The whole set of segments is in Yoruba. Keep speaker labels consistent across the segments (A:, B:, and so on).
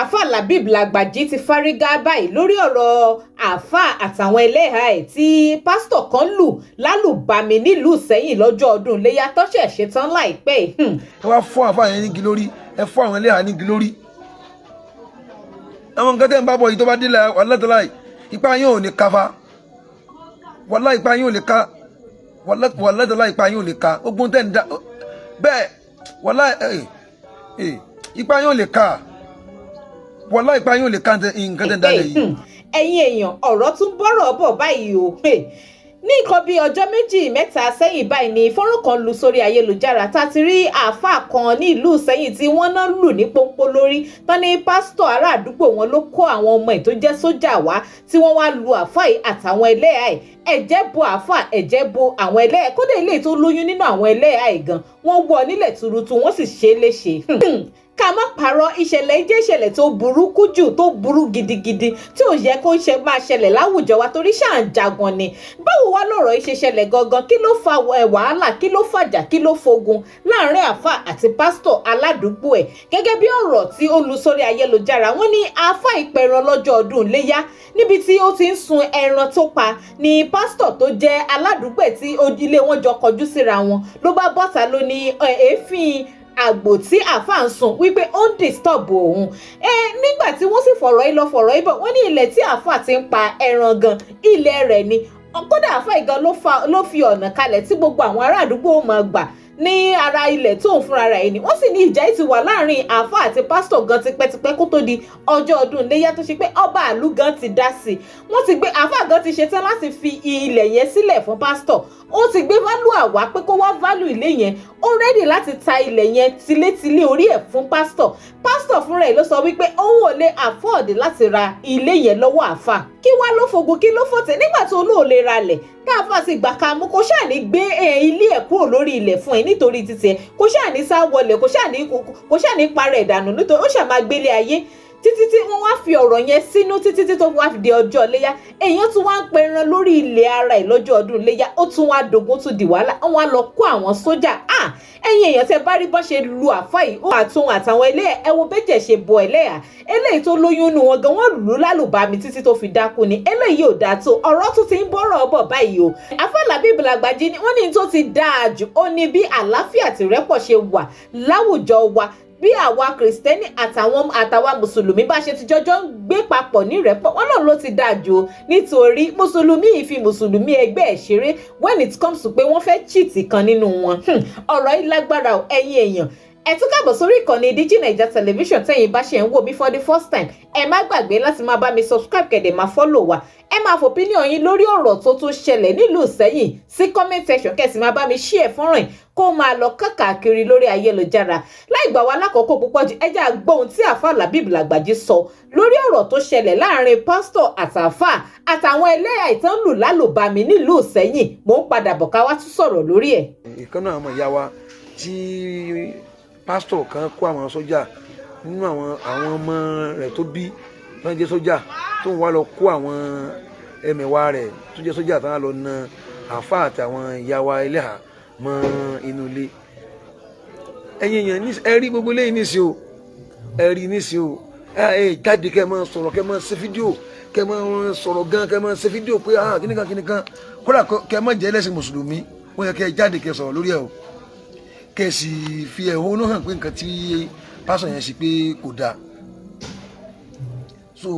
A: àáfà Labib Lagbaji ti fárígá báyìí lórí ọ̀rọ̀ àáfà àtàwọn ẹlẹ́hàá ẹ̀ tí pásítọ̀ kan lù lálùbami nílùú Ìṣẹ́yìn lọ́jọ́ ọdún Iléyá tọ́ṣẹ̀ ṣetán láìpẹ́.
B: ẹ wá fọ́ àáfà yẹn nígi lórí, ẹ fọ́ àwọn ẹlẹ́hàá nígi lórí. àwọn nǹkan tẹ́ ń bá bọ̀ yìí tó bá délẹ̀ wàlátàláì ipa yín ò ní ká fa, wàlá ipa yín ò lè ká, wàlátàláì ipa yín ò lè ká, ogun tẹ́ ń da bẹ́ẹ̀ wàlá ipa yín ò lè ká, wàlá ipa yín ò lè ká nǹkan tẹ́ ń dalẹ̀ yìí.
A: ẹ̀yin èèyàn ọ̀rọ̀ tún bọ́rọ̀ bọ̀ báyìí o. ní nǹkan bíi ọjọ́ méjì mẹ́ta sẹ́yìn báyìí ni fọ́nrán kan lu sórí ayélujára tá a ti rí àáfàá kan ní ìlú Ìṣẹ́yìn tí wọ́n náà lù ní pọ́npọ́ lórí tán ní pásítọ̀ ará àdúgbò wọn ló kó àwọn ọmọ ẹ̀ tó jẹ́ sójà wá tí wọ́n wá lu àáfàá yìí àtàwọn ẹlẹ́hàá ẹ̀. ẹ̀jẹ̀ bo àáfàá, ẹ̀jẹ̀ bo àwọn ẹlẹ́hàá, kódà ilé tó lóyún nínú àwọn ẹlẹ́hàá ẹ̀ gan wọ́n wọ nílẹ̀ tuurutu wọ́n sì ṣe é léṣe. ká má parọ́, ìṣẹ̀lẹ̀ jẹ́ ìṣẹ̀lẹ̀ tó burúkú jù, tó burú gidigidi tí ò yẹ kó máa ṣẹlẹ̀ láwùjọ wa torí ṣáà ń jagun ni. báwo wá lọ̀rọ̀ yìí ṣe ṣẹlẹ̀ gangan? kí ló fa wàhálà, kí ló fàjà, kí ló fogun láàrin àáfàá àti pásítọ̀ aládùúgbò ẹ̀? gẹ́gẹ́ bí ọ̀rọ̀ tí ó lu sórí ayélujára, wọ́n ní àáfàá ìpẹran lọ́jọ́ ọdún Iléyá níbi tí ó ti ń sun ẹran tó pa ni pásítọ̀ tó jẹ́ aládùúgbò ẹ̀ tí ilé wọn jọ kọjú síra wọn ló bá bọ́ta ló ní èéfín àgbò tí àáfàá ń sùn wípé ó ń disturb òun. nígbà tí wọ́n sì fọ̀rọ̀ yìí lọ fọ̀rọ̀ yìí bọ̀, wọ́n ní ilẹ̀ tí àáfàá ti ń pa ẹran gan ilẹ̀ rẹ̀ ni. kódà àáfàá ìgan ló fi ọ̀nà kalẹ̀ tí gbogbo àwọn ará àdúgbò máa gbà ní ara ilẹ̀ tóun fúnra rẹ̀ ni. wọ́n sì ní ìjà yìí ti wà láàrin àáfàá àti pásítọ̀ gan tipẹ́tipẹ́ kó tó di ọjọ́ ọdún Iléyá tó ṣe pé ọba àlú gan ti dá sí i. wọ́n ti gbé àáfàá gan ti ṣetán láti fi ilẹ̀ yẹn sílẹ̀ fún pásítọ̀. ó ti gbé value àwa pé kó wá value ilé yẹn, ó rẹ́dì láti ta ilẹ̀ yẹn tilétilé orí ẹ̀ fún pásítọ̀. pásítọ̀ fúnra ẹ̀ ló sọ wípé òun ò lè afford láti ra ilé yẹn lọ́wọ́ àáfàá. kí wá ló fogun, kí ló fòtẹ́ nígbà tó olóò lè ralẹ̀ káàfà sì gbà ká mú, kó ṣáà ní gbé ilé ẹ̀ kúrò lórí ilẹ̀ fún ẹ nítorí títí ẹ, kó ṣáà ní sá wọlé, kó ṣáà ní parẹ́ ìdànù nítorí ó ṣáà máa gbélé ayé títí tí wọ́n wá fi ọ̀rọ̀ yẹn sínú títí tí tó wá di ọjọ́ Iléyá. èèyàn tún wá ń pẹran lórí ilẹ̀ ara ẹ̀ lọ́jọ́ ọdún Iléyá, ó tún wá dogun tún di wàhálà, wọ́n wá lọ kó àwọn sójà. ẹ̀yin èèyàn tẹ́ bá rí bọ́n ṣe lu àáfàá yìí, ó àtún àtàwọn ẹlẹ́yà, ẹ wo bẹ́jẹ̀ ṣe bọ ẹlẹ́yà. eléyìí tó lóyún nù wọn gan wọ́n lù ú lálùbami títí tó fi dákú ni. eléyìí ò dáa tó, ọ̀rọ̀ tún ti ń bọ́rọ̀ bọ̀ báyìí o. àáfàá Labib Lagbaji ni wọ́n ní tó ti dáa jù ó ní bí àlàáfíà tìrẹ́pọ̀ ṣe wà láwùjọ wa, bí àwa kìrìsìtẹ́nì àtàwa mùsùlùmí bá ṣe ti jọjọ́ ń gbé papọ̀ nírẹ́pọ̀, wọn náà ló ti dáa jù o. nítorí mùsùlùmí yìí fi mùsùlùmí ẹgbẹ́ ẹ̀ ṣeré when it comes to pé wọ́n fẹ́ cheat kan nínú wọn. ọ̀rọ̀ yìí lágbára o, ẹ̀yin èèyàn. ẹ tún káàbọ̀ sórí ìkànnì Digi Television tẹ́yin bá ṣe ń wò mí for the first time. ẹ má gbàgbé láti máa bá mi subscribe kẹ̀dẹ̀ máa follow wa. ẹ máa fòpinion yín lórí ọ̀rọ̀ tó tún ṣẹlẹ̀ nílùú Ìṣẹ́yìn sí comment section, kẹ̀sì máa bá mi share fọ́nrán kó máa lọ káàkiri lórí ayélujára. láì gbà wá lákòókò púpọ̀ jù, ẹ jẹ́ àgbóhun tí àáfàá Labib Lagbaji sọ lórí ọ̀rọ̀ tó ṣẹlẹ̀ láàrin pásítọ̀ àtàfáà àtàwọn ẹlẹ́yà ìtàn lù lálùbami nílùú Ìṣẹ́yìn. mò ń padà bọ̀ ká wá tún sọ̀rọ̀ lórí ẹ̀.
B: ìkànnì àwọn ìyá wa tí pásítọ̀ kan kó àwọn sójà nínú àwọn ọmọ rẹ̀ tó bí wọ́n jẹ́ sójà, tó ń wá lọ kó àwọn ẹmẹ̀wà rẹ̀ tó jẹ́ sójà tó ń lọ na àáfàá àti àwọn ìyá wa ẹlẹ́hà mọ́ inú ilé. ẹ̀yin èèyàn ẹ rí gbogbo eléyìí nísì o, ẹ rí nísì o, ẹ jáde kẹ́ máa sọ̀rọ̀, kẹ́ máa ṣe fídíò, kẹ́ máa sọ̀rọ̀ gan, kẹ́ máa ṣe fídíò pé kíníkan kódà kẹ́ máa jẹ́ ẹlẹ́sìn mùsùlùmí, wọ́n yẹ kẹ́ jáde kẹ́ sọ̀rọ̀ lórí ẹ̀ o, kẹ́ sì fi ẹ̀hónú hàn pé nǹkan tí pásọ̀ yẹn ṣe pé kò dáa. so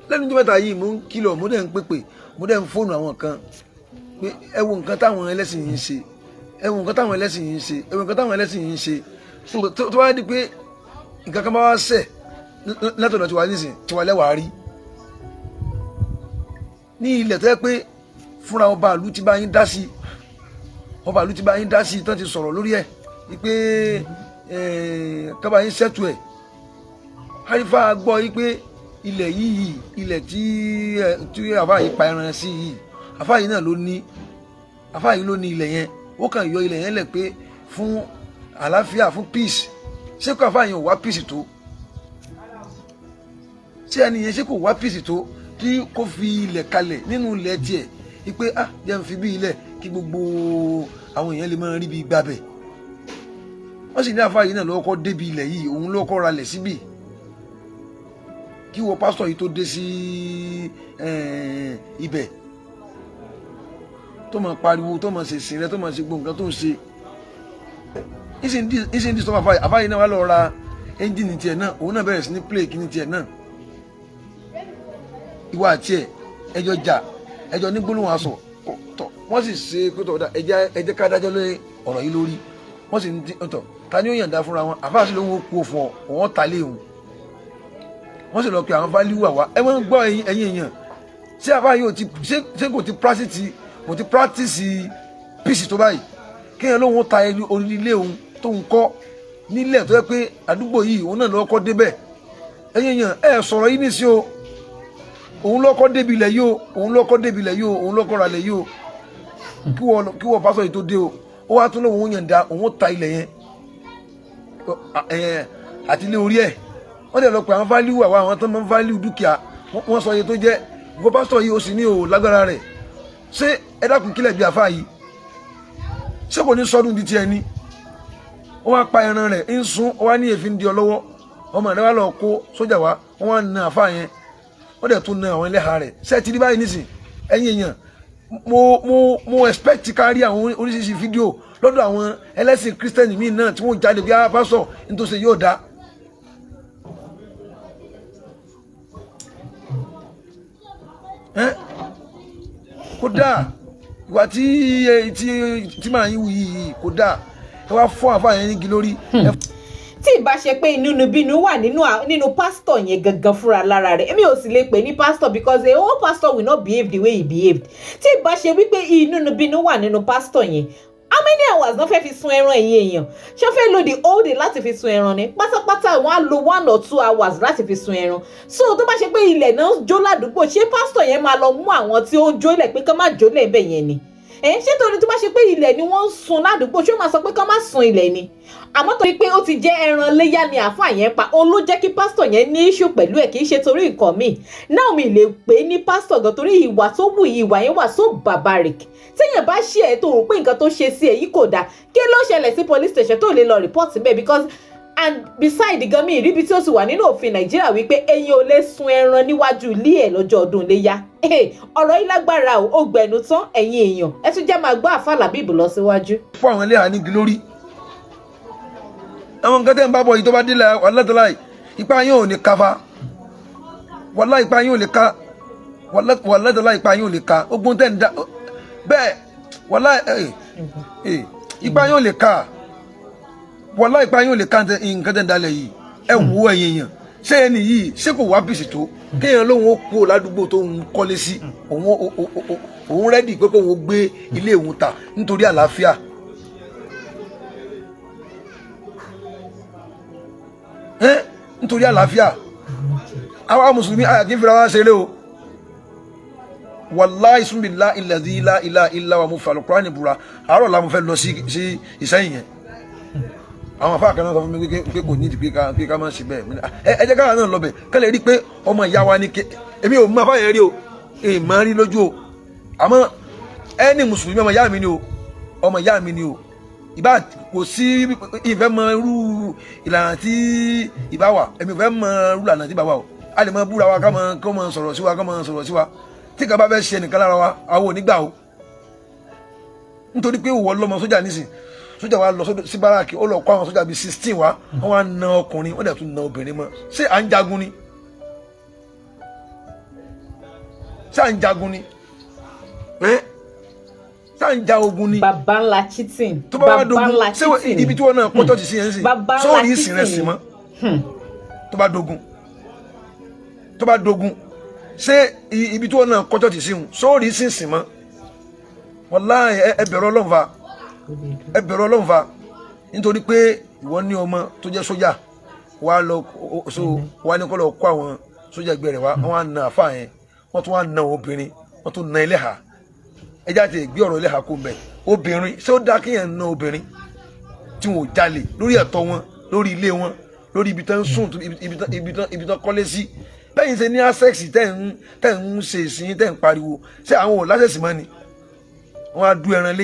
B: lẹ́nu ọjọ́ mẹ́ta yìí mo ń kìlọ̀, mo dẹ̀ ń pèpè, mo dẹ̀ ń fóònù àwọn kan pé ẹ wo nǹkan táwọn ẹlẹ́sìn yìí ń ṣe, ẹ wo nǹkan táwọn ẹlẹ́sìn yìí ń ṣe, ẹ wo nǹkan táwọn ẹlẹ́sìn yìí ń ṣe. tó wá di pé nǹkan kan bá wá ṣẹ̀ látọ̀dọ̀ tiwa nísìn tiwa lẹ́wàá rí ní ilẹ̀ tó yẹ pé fúnra ọba ìlú ti bá yín dá sí, ọba ìlú ti bá yín dá sí, tán ti sọ̀rọ̀ lórí ẹ̀ wípé kábàá yín ṣẹ́tù ẹ̀. àrífà gbọ́ wípé ilẹ̀ yìí, ilẹ̀ tí àfáà yìí pa ẹran sí yìí, àfáà yìí náà ló ní, àfáà yìí ló ní ilẹ̀ yẹn. ó kàn yọ ilẹ̀ yẹn lẹ̀ pé fún àlàáfíà, fún peace. ṣé kò àfáà yẹn ò wá peace tó? ṣé ẹni yẹn ṣé kò wá peace tó tí kò fi ilẹ̀ kalẹ̀ nínú ilẹ̀ tiẹ̀ wípé jẹ́ n fi bí ilẹ̀ kí gbogbo àwọn èèyàn lè máa rí bí gbàbẹ̀. wọ́n sì ní àfáà yìí náà lọ́kọ́ débi ilẹ̀ yìí, òun lọ́kọ́ ralẹ̀ síbì. kí wọ́n pásítọ̀ yìí tó dé sí ibẹ̀ tó máa pariwo tó máa ṣe sìn rẹ tó máa ṣe gbogbo nǹkan tó ń ṣe ìsìn dí sọ́mọ́ àfáyé náà wà lọ ra ẹ́ńjìnì tiẹ̀ náà òun náà bẹ̀rẹ̀ sí ní play kíní tiẹ̀ náà ìwà àti ẹjọ́ jà ẹjọ́ ní gbólóhùn aṣọ tọ̀ wọ́n sì ṣe pé tọ̀ ẹjẹ́ ká dájọ́ lé ọ̀rọ̀ yìí lórí wọ́n sì ń tọ̀ ta ni ó yànda fúnra wọn àfáàsì ló ń kú fún ọ wọ́n ta lé òun wọ́n sì lọ pe àwọn fáliwù àwa ẹ wọ́n ń gbọ́ ẹ̀yin èèyàn ṣé àfáà yóò ti ṣé kò ti practice peace tó báyìí kéèyàn lóun ta orí ilé òun tó ń kọ́ nílẹ̀ tó yẹ pé àdúgbò yìí òun náà lọ́kọ́ débẹ̀ ẹ̀yin èèyàn ẹ sọ̀rọ̀ yìí nísìí o òun lọ́kọ́ débi ilẹ̀ yìí o òun lọ́kọ́ débi ilẹ̀ yìí o òun lọ́kọ́ ra ilẹ̀ yìí o kí wọ́n pásọ̀ yìí tó dé o ó wá tún lóun yànda òun ta ilẹ̀ yẹn àti ilé orí ẹ̀ wọ́n dẹ̀ lọ pé àwọn fáliwù àwọn tó máa ń fáliwù dúkìá wọ́n sọ iye tó jẹ́ ìwọ pásítọ̀ yìí ó sì ní o lágbára rẹ̀ ṣé ẹ dákun kílẹ̀ bí àfáà yìí ṣé kò ní sọdún di tiẹ̀ ni ó wá pa ẹran rẹ̀ ń sun ó wá ní èéfín di ọ lọ́wọ́ ọmọ rẹ̀ wá lọ kó sójà wá wọ́n wá na àfáà yẹn wọ́n dẹ̀ tún na àwọn ẹlẹ́hà rẹ̀ ṣé ti rí báyìí nísìn ẹ̀yin èèyàn mo expect kárí àwọn oríṣiríṣi fídíò lọ́dọ̀ àwọn ẹlẹ́sìn kírísítẹ́nì míì náà tí wọ́n jáde bí a pásọ̀ nítòsí yóò dá. Kò dáa ìwà tí màá yín wù yìí kò dáa ẹ wá fọ́ àfáà yẹn nígi lórí.
A: tí ìbá ṣe pé inúnibínú wà nínú pásítọ̀ yẹn gangan fúnra lára rẹ̀ èmi ò sì lè pè ní pásítọ̀ because a whole pastor will not behave the way he behaved tí ìbá ṣe wípé inúnibínú wà nínú pásítọ̀ yẹn how many hours náà fẹ́ fi sun ẹran ẹ̀yìn èèyàn ṣé ó fẹ́ lo the whole day láti fi sun ẹran ni pátápátá wọ́n á lo 1 or 2 hours láti fi sun ẹran so tó bá ṣe pé ilẹ̀ náà jó ládùúgbò ṣé pásítọ̀ yẹn máa lọ mú àwọn tí ó jó ilẹ̀ pé kán má jó lẹ̀ bẹ́ẹ̀ yẹn ni ṣé torí tó bá ṣe pé ilẹ̀ ni wọ́n ń sun ládùúgbò ṣé ó máa sọ pé kán má sun ilẹ̀ ni àmọ́ torí pé ó ti jẹ́ ẹran léyà ni àáfàá yẹn pa òun ló jẹ́ kí pásítọ̀ yẹn ní issue pẹ̀lú ẹ̀ kì í ṣe torí nǹkan míì náà mi lè pè é ní pásítọ̀ gan torí ìwà tó wù ìwà yẹn wà so barbaric téèyàn bá ṣe ẹ̀ tó rò pé nǹkan tó ṣe sí ẹ̀ yìí kò dáa kí ló ṣẹlẹ̀ sí police station tó lè lọ report síbẹ̀ because and beside gan mi ìríbi tí ó ti wà nínú òfin nàìjíríà wípé ẹ̀yin ò lè sun ẹran níwájú ilé ẹ̀ lọ́jọ́ ọdún iléyá ọ̀rọ̀ yìí lágbára o ó gbẹ̀nu tán ẹ̀yin èèyàn ẹ tún jẹ́ máa gbọ́ Àfáà Làbíbù lọ síwájú.
B: fún àwọn ẹlẹ́hàá ní glory àwọn nǹkan tẹ́ ń bá bọ̀ yìí tó bá délẹ̀ wàlátàláì ipa yín ò ní ká fa wàlá ipa yín ò lè ká wàlátàláì ipa yín ò lè ká ogun tẹ́ ń da bẹ́ẹ̀ wàlá ipa yín ò lè ká wàlá ipa yín ò lè ká nǹkan tẹ́ ń dalẹ̀ yìí ẹ wo ẹ̀yin èèyàn ṣé ẹni yìí ṣé kò wá bìsì tó kéèyàn lóun ó kú ládùúgbò tó ń kọ́lé sí òun rẹ́dì pé kóun ó gbé ilé òun ta nítorí àlàáfíà. Nítorí àlàáfíà àwa mùsùlùmí àyàkí ń fira wá ṣeré o wàláì súnbìlá ilẹ̀dí ilá ilá wa mú fàlù kúránì búra àárọ̀ la mo fẹ́ lọ sí Ìṣẹ́yìn yẹn àwọn afá kan náà sọ fún mi pé kò ní ìdí pé ká má ṣe bẹ́ẹ̀ ẹ jẹ́ káwa náà lọ bẹ̀ ká lè rí pé ọmọ ìyá wa ní èmi ò mú afá yẹn rí o èmi máa rí lójú o àmọ́ ẹni mùsùlùmí ọmọ ìyá mi ni o ọmọ ìyá mi ni o ìbá kò sí ìfẹ́ mọ irú ìlànà tí ìbá wà èmi ò fẹ́ mọ irú ìlànà tí ìbá wà o a lè mọ búra wa ká mọ sọ̀rọ̀ sí wa ká mọ sọ̀rọ̀ sí wa tí ká bá fẹ́ ṣe nìkan lára wa àwọn ò ní gbà o nítorí pé òwò lọ́mọ sójà nísìn sójà wa lọ sí báràkì ó lọ kó àwọn sójà bíi 16 wa wọ́n wá na ọkùnrin wọ́n dẹ̀ tún na obìnrin mọ́ ṣé à ń jagun ni ṣá ń jagun ni ṣá ń ja ogun ni.
A: baba ńlá cheating.
B: tó bá wá dogun ṣé ibi tí wọn náà kọjọ ti sí yẹn sí sóòrì ìsìn rẹ sí mọ tó bá dogun ṣé ibi tí wọn náà kọjọ ti sí wọn sóòrì ìsìn sí mọ wàláhì ẹ bẹ̀rù Ọlọ́run fa ẹ bẹ̀rù Ọlọ́run fa nítorí pé ìwọ ní ọmọ tó jẹ́ sójà wà ní kọ́ lọ kó àwọn sójà ẹgbẹ́ rẹ̀ wá wọ́n á na àfáà yẹn wọ́n tún wá na obìnrin wọ́n tún na ẹlẹ́hà ẹjá ti gbé ọ̀rọ̀ ẹlẹ́hà kó mbẹ́ obìnrin ṣé ó dá kéèyàn na obìnrin tí wọn ò jalè lórí ẹ̀tọ́ wọn lórí ilé wọn lórí ibi tán sùn ibi tán kọ́lé sí bẹ́yìn ṣe ní access tẹ̀ ń ṣe ìsìn tẹ̀ ń pariwo ṣé àwọn ò láṣẹ̀sì mọ́ ni wọ́n á du ẹran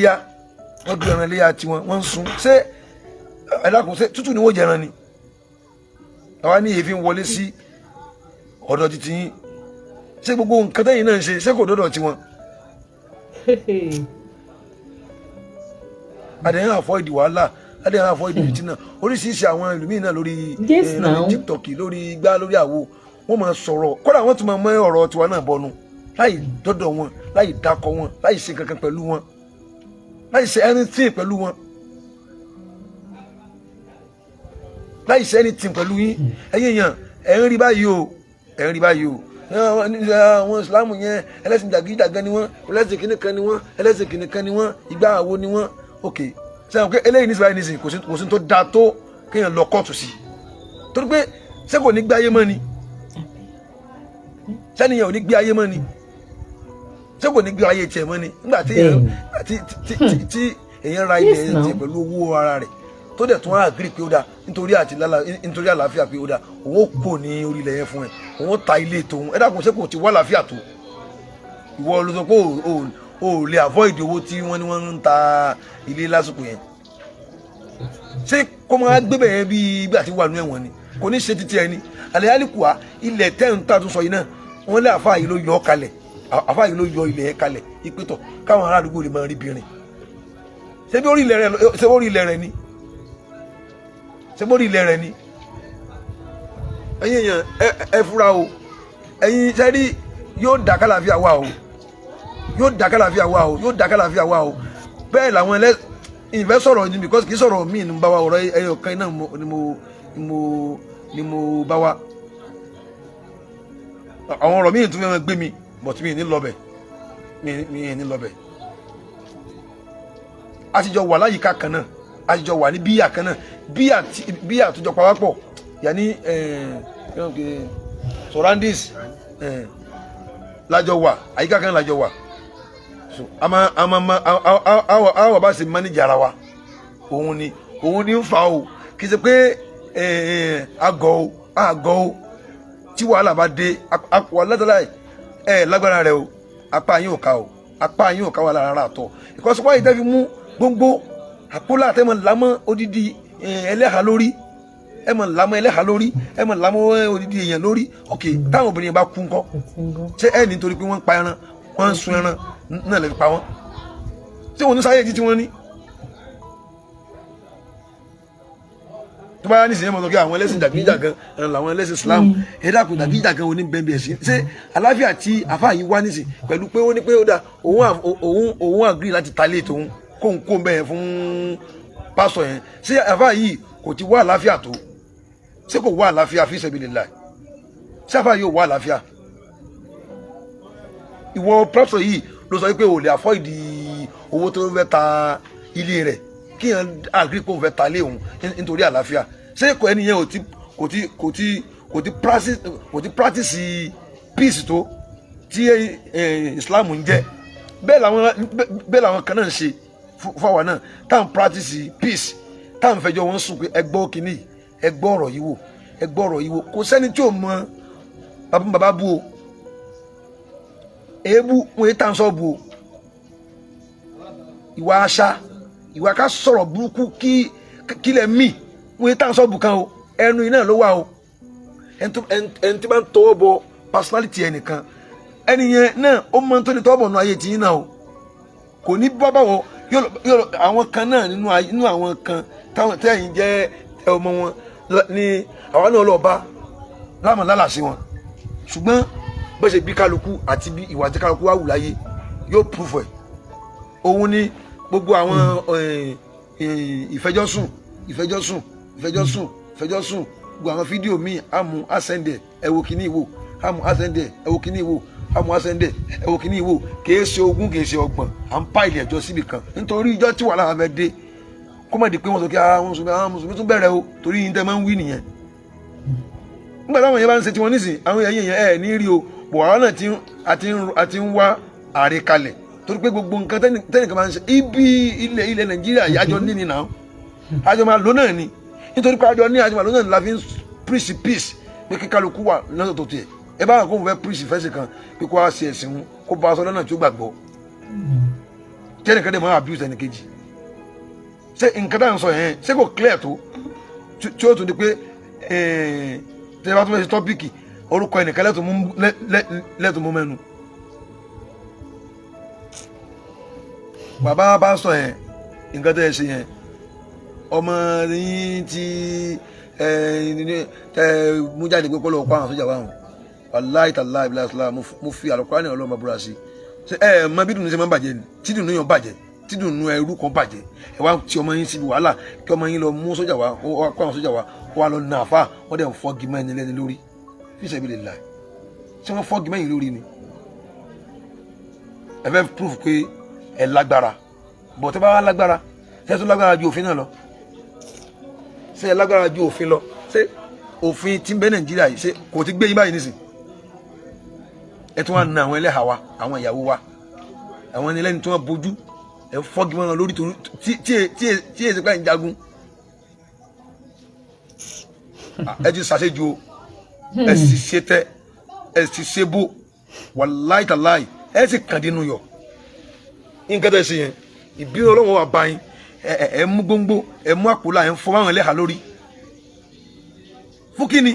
B: léyà tiwọn wọ́n ń sun ṣé ẹ̀dàkùn ṣe tútù ni wọ́n jẹran ni àwa ní èéfín wọlé sí ọ̀dọ̀ títí yín ṣé gbogbo nǹkan tẹ́yìn náà ń ṣe ṣé kò dọ́dọ̀ tiwọn. adẹ̀yìn avoid wàhálà adẹ̀yìn avoid fìtínà oríṣiríṣi àwọn ìlú míì náà lórí TikTok lórí igbá lórí àwo wọ́n máa sọ̀rọ̀ kódà wọ́n tún máa mọ ọ̀rọ̀ tiwa náà bọnu láì dọ́dọ̀ wọn láì dákọ̀ wọn láì ṣe kankan pẹ̀lú wọn láì ṣe anything pẹ̀lú wọn láì ṣe anything pẹ̀lú yín ẹ̀yin èèyàn ẹ̀ ń rí báyìí o àwọn ìsìlámù yẹn ẹlẹ́sìn jàgídíjàgan ni wọ́n ẹlẹ́sìn kìnìkan ni wọ́n ẹlẹ́sìn kìnìkan ni wọ́n ìgbà àwo ni wọ́n ok sẹ́yìn pé eléyìí ní ìsìlámù nísìnyí kò sí tó dáa tó kéèyàn lọ kóòtù sí torí pé ṣé kò ní gbé ayé mọ́ ni sẹ́niyàn ò ní gbé ayé mọ́ ni ṣé kò ní gbé ayé tiẹ̀ mọ́ ni nígbà tí èèyàn ra ilẹ̀ tiẹ̀ pẹ̀lú owó ara rẹ̀ tó dẹ̀ tún àgírí pé ó dáa nítorí àlàáfíà pé ó dáa òun ó kò ní orílẹ̀ yẹn fún ẹ òun ó ta ilé tòun ẹ dákun ṣé kò ti wá àlàáfíà tó ìwọ ló sọ pé o lè avoid owó tí wọ́n ní wọ́n ń ta ilé lásìkò yẹn ṣé kó máa gbé bẹ̀yẹn bí ìgbà tí wà nú ẹ̀wọ̀n ni kò ní ṣe títí ẹni àlẹ́yálìkùá ilẹ̀ tẹ́ǹtà tó sọ yìí náà wọ́n lé àfáà yìí ló yọ kalẹ̀ àfáà yìí ló yọ ilẹ̀ yẹn kalẹ̀ ìpẹ́tọ̀ káwọn ará àdúgbò lè máa rí bìnrin ṣé bí orí ilẹ̀ rẹ ni ṣé bórí ilẹ̀ rẹ ni ẹ̀yin èèyàn ẹ fura o ẹ̀yin sẹ́rí yóò dá kálàfíà wá o bẹ́ẹ̀ làwọn ìfẹ́ sọ̀rọ̀ ni because kì í sọ̀rọ̀ míì ní bá wa ọ̀rọ̀ ẹyọ kan náà ni mo bá wa àwọn ọ̀rọ̀ míì tún fẹ́ gbé mi but mi ní lọ́bẹ̀ a ti jọ wà láyìíká kan náà a ti jọ wà ní bíyà kan náà bíyà tó jọ pawápọ̀ yàní surroundings lájọ wà àyíká kan lájọ wà so àwọn bá ṣe manage ara wa òun ni ń fa o kì í ṣe pé àgọ́ o tí wàhálà bá dé wà látàlá lágbára rẹ o apá yín ò ká wà lára àtọ ìkọsíwá yìí tẹ́fi mú gbogbo àpólà àtẹ́mọ̀ lámọ́ odidi ẹlẹ́hà lórí ẹmọ̀ lámọ́ odidi èèyàn lórí ok táwọn obìnrin bá kú ńkọ́ ṣé ẹ nítorí pé wọ́n ń pa ẹran wọ́n ń sun ẹran náà lè fi pa wọ́n tí wọ́n ní sáyé tí wọ́n ní. tó bá yá ní sinimá sọ́kẹ́ àwọn ẹlẹ́sìn jàgídíjàgan làwọn ẹlẹ́sìn Islam ẹ̀dá kò jàgídíjàgan oní bẹ́ẹ̀ sí ṣé àlàáfíà tí àfáà yìí wá nísìn pẹ̀lú pé ó ní pé ó dà òun àgírí láti ta ilé tòun kóun kó bẹ́ẹ̀ fún pásọ̀ yẹn ṣé àfáà yìí kò ti wá àlàáfíà tó ṣé kò wá àlàáfíà fi sabilillah ṣé àfáà yìí ò wá àlàáfíà ìwọ pásọ̀ yìí ló sọ pé ò lè afford owó tó fẹ́ ta ilé rẹ̀ kí yẹn àgírí pé òun fẹ́ ta ilé òun nítorí àlàáfíà ṣé kò ẹni yẹn kò ti practice peace tó tí Islam ń jẹ́ bẹ́ẹ̀ làwọn kan náà ń ṣe fáwọn náà táwọn practice peace táwọn fẹjọ́ wọn sùn pé ẹgbọ́ kìíní ẹgbọ́ ọ̀rọ̀ yìí wò kò sẹ́ni tí ò mọ bàbá bú o èébú wọn yé tàn sọ́ọ̀bù o ìwà àṣà ìwà ká sọ̀rọ̀ burúkú kílẹ̀ mí wọn yé tàn sọ́ọ̀bù kan o ẹnu iná ló wà o ẹni tí bá ń tọwọ́ bọ personality ẹnìkan ẹni yẹn náà ó mọ tó lè tọwọ́ bọ̀ nù ayé tìyín náà o kò ní bọ́ báwọ̀ yóò àwọn kan náà nínú àwọn kan táwọn tẹ́yìn jẹ́ ọmọ wọn ni àwọn náà lọ bá láàmú lálàsí wọn ṣùgbọ́n bó ṣe bí kálukú àti bí ìwà tí kálukú wà wù láyé yóò proof ẹ̀ òun ni gbogbo àwọn ìfẹjọ́sùn gbogbo àwọn fídíò míì àmú àsẹ̀ndẹ̀ ẹ̀wò kìíní ìwò àmú àsẹ̀ndẹ̀ ẹ̀wò kìíní ìwò àmú àsẹ̀ndẹ̀ ẹ̀wò kìíní ìwò kìí ṣe ogún kìí ṣe ọgbọ̀n à ń pa ilé ẹjọ́ síbì kan nítorí ìjọ tí wàhálà fẹ́ dé kó má di pé wọ́n sọ kí àwọn mùsùlùmí tún bẹ̀rẹ̀ o torí yín tẹ́ máa ń wí nìyẹn nígbà táwọn yẹn bá ń ṣe tiwọn nísìn àwọn ẹ̀yìn yẹn ní rí o bọ̀wárà náà àti ń wá ààrẹ kalẹ̀ torí pé gbogbo nǹkan tẹ́nìkan máa ń ṣe ibi ilẹ̀ Nàìjíríà àjọ níní náà àjọ máa lò náà ni nítorí pé àjọ máa lò náà ni la fi ń preach peace pé kí kálukú wà lọ́sọ̀ tó tiẹ̀ ẹ bá wà kó mo fẹ́ preach fẹ́sẹ̀ kan pé kó wá ṣe ẹ̀sìn wọn kó bá aṣọ lọ́nà tí ó gbàgbọ́ tẹ́nìkan dẹ̀ máa abuse ẹnìkejì ṣé nǹkan tá à ń sọ yẹn ṣé kò clear tó tí ó tún di pé tẹ́lẹ̀ bá tún fẹ́ ṣe tọ́pìkì orúkọ ẹnìkan lẹ́tùn mú mẹ́nu. bàbá bá sọ yẹn nǹkan tẹ́ ẹ ṣe yẹn ọmọ yín tí mú jáde pé kó lọ kó àwọn sójà wà hàn wàláì tàláì bí láìsílá mo fi àlùkùránì ọlọ́mọ búra sí ẹ mọ bí dùnú ṣe máa ń bàjẹ́ ni tí dùnú yàn bàjẹ́ tí dùnú ẹrú kan bàjẹ́ ẹ wá tí ọmọ yín síbi wàhálà kí ọmọ yín lọ mú sójà wá kó àwọn sójà wá kó wá lọ nà àfà wọ́n dẹ̀ ń fọ́gi mọ́ ẹni lẹ́ni lórí fi sabilillah ṣé wọ́n fọ́gi mọ́ ẹ̀yìn lórí ni ẹ fẹ́ proof pé ẹ lágbára bọ̀ tẹ́ bá wá lágbára ṣé tó lágbára ju òfin náà lọ ṣé ẹ lágbára ju òfin lọ ṣé òfin tí ń bẹ Nàìjíríà yìí ṣé kò ti gbé yín báyìí nísìn ẹ tún wá na àwọn ẹlẹ́hà wa àwọn ìyàwó wa àwọn ẹni lẹ́ni tí wọ́n bójú ẹ fọ́gi mọ́ wọn lórí tí èsì pẹ́ ń jagun ẹ ti ṣàṣejù o ẹ sì ṣe tẹ ẹ sì ṣe bó wàláì tàláì ẹ sì kàn dínú yọ nǹkan tẹ́ ṣe yẹn ìbínú Ọlọ́run wà báyìí ẹ mú gbóngbó ẹ mú àpòlá ẹ ń fọ́ àwọn ẹlẹ́hà lórí fún kíni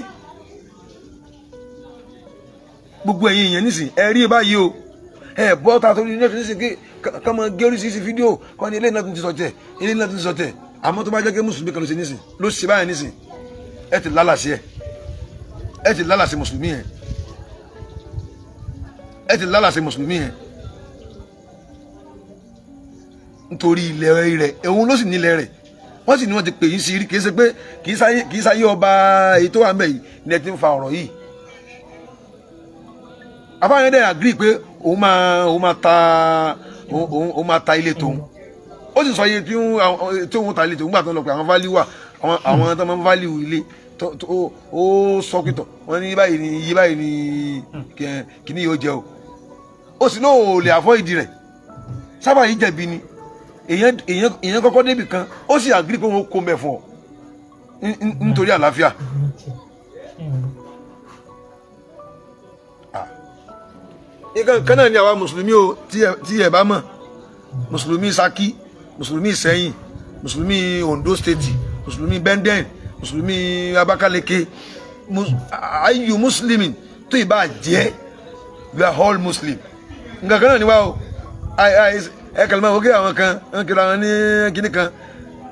B: gbogbo ẹ̀yin èèyàn nísìn ẹ rí báyìí o ẹ bọ́ ta torí ní nísìn kí ká máa gé oríṣiríṣi fídíò kọ́ ni eléyìí náà tún ti sọ tẹ̀ eléyìí náà tún ti sọ tẹ̀ àmọ́ tó bá jẹ́ kí mùsùlùmí kan ló ṣe nísìn ló ṣe báyìí nísìn ẹ ti lálàsí ẹ ti lálàsí mùsùlùmí yẹn ẹ ti lálàsí mùsùlùmí yẹn nítorí ilẹ̀ rẹ̀ òun ló sì nílẹ̀ rẹ̀ wọ́n sì ní wọ́n ti pè yín sí rí kì í ṣe pé kì í sáyé ọba èyí tó wà ń bẹ̀ yìí ní ẹ ti ń fa ọ̀rọ̀ yìí afáyín dẹ̀ agree pé òun máa ta ilé tòun ó sì sọ iye tí òun ta ilé tòun gbà tó ń lọ pé àwọn value wà àwọn tó máa ń value ilé ó sọ pé tọ̀ wọ́n ní báyìí ni iye báyìí ni kìíní yóò jẹ o ó sì lóò lè àfọ́ ìdí rẹ̀ sábà yìí jẹ̀bi ni èèyàn kọ́kọ́ débì kan ó sì agree pé òun kó mẹ́ fún ọ nítorí àlàáfíà. nǹkan kan náà ni àwa mùsùlùmí o tí ẹ bá mọ̀ mùsùlùmí Ṣakí mùsùlùmí Ìṣẹ̀yìn mùsùlùmí Ondo State mùsùlùmí Benden mùsùlùmí Abakaliki ayu muslimin tó ìbá jẹ́ we are all muslim nǹkan kan náà ni wá o ẹ kàlùmọ́ òkè àwọn kan ń kiri àwọn ní kíní kan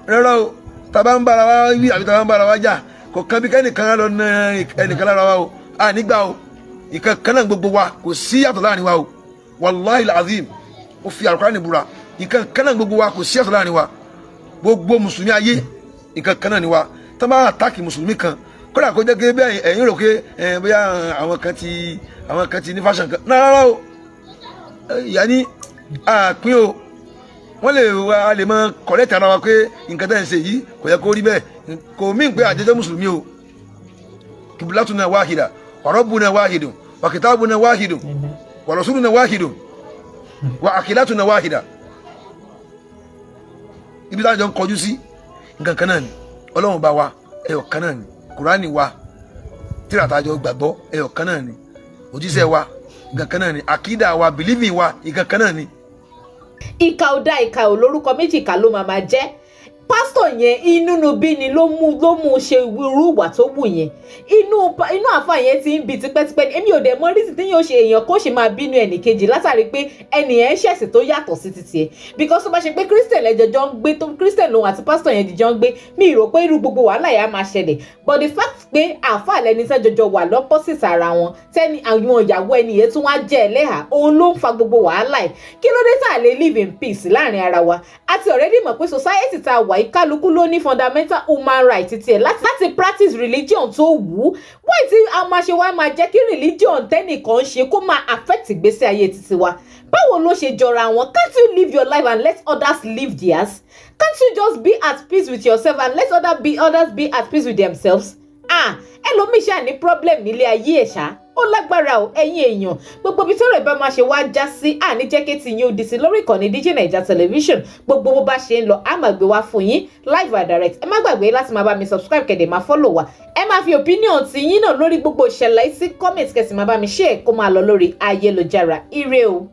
B: rárá o tàbá ń bára wa wí àbí tàbá ń bára wa jà kò kan bí kẹ́nìkan lọ ná ẹnìkan lára wa o nígbà o ìkan kan náà gbogbo wa kò sí yàtọ̀ láàrin wa o wàláhì làzim ó fi Al-Qur'ani búra ìkan kan náà gbogbo wa kò sí yàtọ̀ láàrin wa gbogbo mùsùlùmí ayé ìkan kan náà ni wa tó bá àtàkì mùsùlùmí kan kódà kó jẹ́ pé bẹ́ẹ̀ ẹ̀yin rò pé bóyá àwọn kan ti ní fashion kan náà rárá o ìyá ní àpín o wọ́n lè mọ correct ara wa pé nǹkan tẹ́ ń ṣe yìí kò yẹ kó rí bẹ́ẹ̀ kò mí pé àjẹjẹ́ mùsùlùmí o qiblatuna wahida wa rabbuna wahidun wa kitabuna wahidun wa rasuluna wahidun wa aqilatuna wahida ibi tá a jọ ń kọjú sí nǹkan kan náà ni Ọlọ́run bá wa ẹyọ kan náà ni Kùránì wa tírà tá a jọ gbàgbọ́ ẹyọ kan náà ni òjíṣẹ́ wa nǹkan kan náà ni àkídà wa believing wa nǹkan kan náà ni.
A: ìkà ò dá ìkà ò lórúkọ méjì ìkà ló máa jẹ́ pásítọ̀ yẹn inúnibí ni ló mú ṣe irú ìwà tó wù yẹn inú àfáà yẹn ti ń bi tipẹ́tipẹ́ èmi ò dẹ̀ mọ̀ rí sí tí yóò ṣe èèyàn kó ṣe máa bínú ẹnìkejì látàrí pé ẹnìyẹn ń ṣẹ̀sìn tó yàtọ̀ sí titi ẹ̀ because tó bá ṣe pé Christian lẹ́jọ́jọ́ ń gbé tó Christian lòun àti pásítọ̀ yẹn jìjọ́ ń gbé mi rò pé irú gbogbo wàhálà yẹn á máa ṣẹlẹ̀ but the fact pé àfáà lẹni sẹ́jọ́jọ́ wà lọ́pọ̀sìtì ara wọn tẹ́ni àwọn ìyàwó ẹnìyẹn tún wá jẹ́ ẹlẹ́hà òun ló ń fa gbogbo wàhálà ẹ̀ kí ló dé tá a lè live in peace láàrin ara wa àti already mọ̀ pé society tá a wà yìí kálukú ló ní fundamental human right tiẹ̀ láti practice religion tó wù ú wọ́n ti a máa ṣe wá máa jẹ́ kí religion tẹ́nìkan ṣe kó máa affect ìgbésí ayé títí wa báwo ló ṣe jọra wọn can't you live your life and let others live theirs can't you just be at peace with yourself and let others be at peace with themselves ẹlòmíì ṣáà ní problem nílé ayé ẹ̀ ṣá ó lágbára o ẹ̀yin èèyàn gbogbo ibi tọ́rọ̀ ìbá máa ṣe wá já sí àníjẹ́kẹ́tì yín ó di sí lórí ìkànnì DJ Naija Television gbogbo bó bá ṣe ń lọ á máa gbé wá fún yín live and direct ẹ má gbàgbé láti máa bá mi subscribe kẹ̀dẹ̀ máa follow wa ẹ máa fi opinion ti yín náà lórí gbogbo ìṣẹ̀lẹ̀ sí comment kẹ̀sì máa bá mi share kó máa lọ lórí ayélujára ire o.